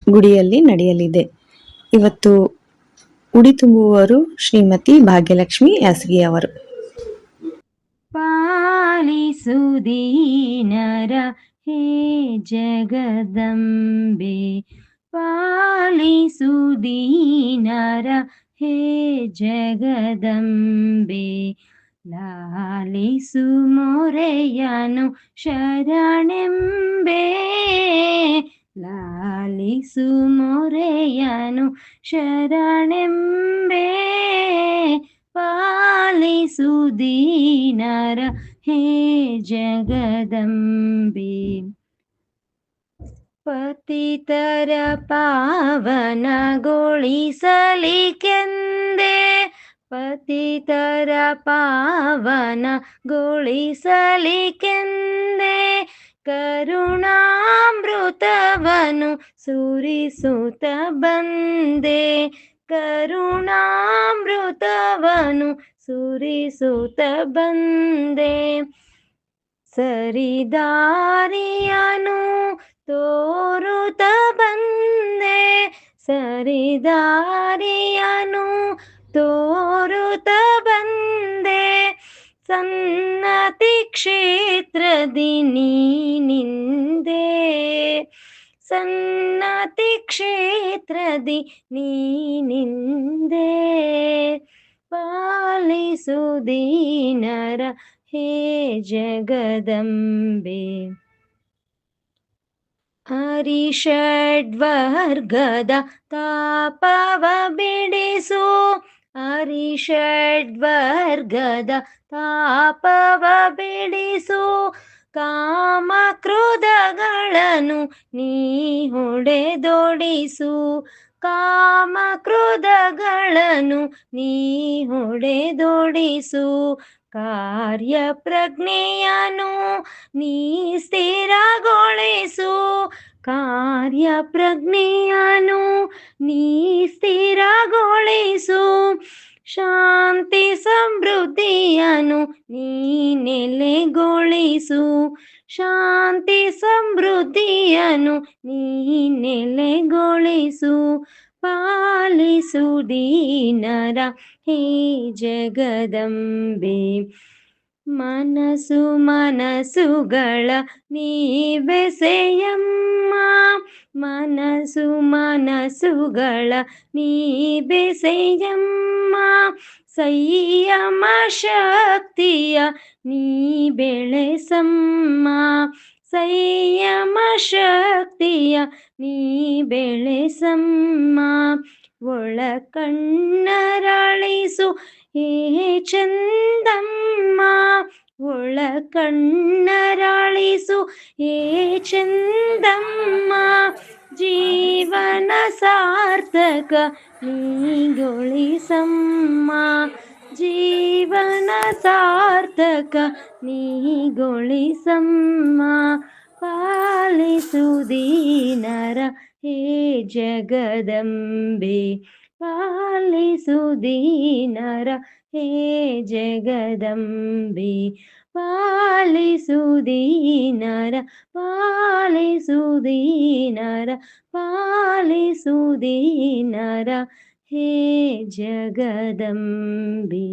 ಗುಡಿಯಲ್ಲಿ ನಡೆಯಲಿದೆ. ಇವತ್ತು ಉಡಿ ತುಂಬುವವರು ಶ್ರೀಮತಿ ಭಾಗ್ಯಲಕ್ಷ್ಮಿ ಯಾಸಗಿ ಅವರು. ಪಾಲಿಸು ದೀನರ ಹೇ ಜಗದಂಬೆ, ಪಾಲಿಸು ದೀನರ ಹೇ ಜಗದಂಬೆ, ಲಾಲಿಸು ಮೊರೆಯನು ಶರಣೆಂಬೆ, ಲಾಲಿಸು ಮೊರೆಯನು ಶರಣೆಂಬೆ, ಪಾಲಿಸು ದೀನರ ಹೇ ಜಗದಂಬೆ. ಪತಿತರ ಪಾವನಗೊಳಿಸಲಿಕೆಂದೆ, ಪತಿತರ ಪಾವನಗೊಳಿಸಲಿಕೆಂದೆ, ಕರುಣಾಮೃತವನು ಸುರಿಸುತ್ತ ಬಂದೆ, ಕರುಣಾಮೃತವನು ಸುರಿಸುತ್ತ ಬಂದೆ, ಸರಿದಾರಿಯನು ತೋರುತ್ತ ಬಂದೆ, ಸರಿದಾರಿಯನು ತೋರುತ್ತ ಬಂದೆ, ಸನ್ನತಿ ಕ್ಷೇತ್ರದಿ ನೀನಿಂದೆ, ಸನ್ನತಿ ಕ್ಷೇತ್ರದಿ ನೀನಿಂದೆ, ಪಾಲಿಸು ದೀನರ ಹೇ ಜಗದಂಬೆ. ಅರಿಷಡ್ವರ್ಗದ ತಾಪವ ಬಿಡಿಸು, ಅರಿಷಡ್ವರ್ಗದ ತಾಪವ ಬಿಡಿಸು, ಕಾಮ ಕ್ರೋಧಗಳನ್ನು ನೀ ಹೊಡೆದೊಡಿಸು, ಕಾಮ ಕ್ರೋಧಗಳನ್ನು ನೀ ಹೊಡೆದೊಡಿಸು, ಕಾರ್ಯ ಪ್ರಜ್ಞೆಯನು ನೀ ಸ್ಥಿರಗೊಳಿಸು, ಕಾರ್ಯ ಪ್ರಜ್ಞೆಯನು ನೀ ಸ್ಥಿರಗೊಳಿಸು, ಶಾಂತಿ ಸಮೃದ್ಧಿಯನು ನೀ ನೆಲೆಗೊಳಿಸು, ಶಾಂತಿ ಸಮೃದ್ಧಿಯನು ನೀ ನೆಲೆಗೊಳಿಸು, ಪಾಲಿಸು ದೀನರ ಹೇ ಜಗದಂಬೆ. ಮನಸ್ಸು ಮನಸ್ಸುಗಳ ನೀ ಬೆಸೆಯಮ್ಮ, ಮನಸ್ಸು ಮನಸ್ಸುಗಳ ನೀ ಬೆಸೆಯಮ್ಮ, ಸಂಯಮ ಶಕ್ತಿಯ ನೀ ಬೆಳೆಸಮ್ಮ, ಸಂಯಮ ಶಕ್ತಿಯ ನೀ ಬೆಳೆಸಮ್ಮ, ಒಳ ಕಣ್ಣರಳಿಸು ಹೇ ಚಂದಮ್ಮ, ಒಳ ಕಣ್ಣರಳಿಸು ಹೇ ಚಂದಮ್ಮ, ಜೀವನ ಸಾರ್ಥಕ ನೀಗೊಳಿಸಮ್ಮ, ಜೀವನ ಸಾರ್ಥಕ ನೀಗೊಳಿಸಮ್ಮ, ಪಾಲಿಸು ದೀನರ ಹೇ ಜಗದಂಬೆ, ಪಾಲಿಸು ದೀನರ ಹೇ ಜಗದಂಬೆ, ಪಾಲಿಸು ದೀನರ, ಪಾಲಿಸು ದೀನರ, ಪಾಲಿಸು ದೀನರ ಹೇ ಜಗದಂಬೆ.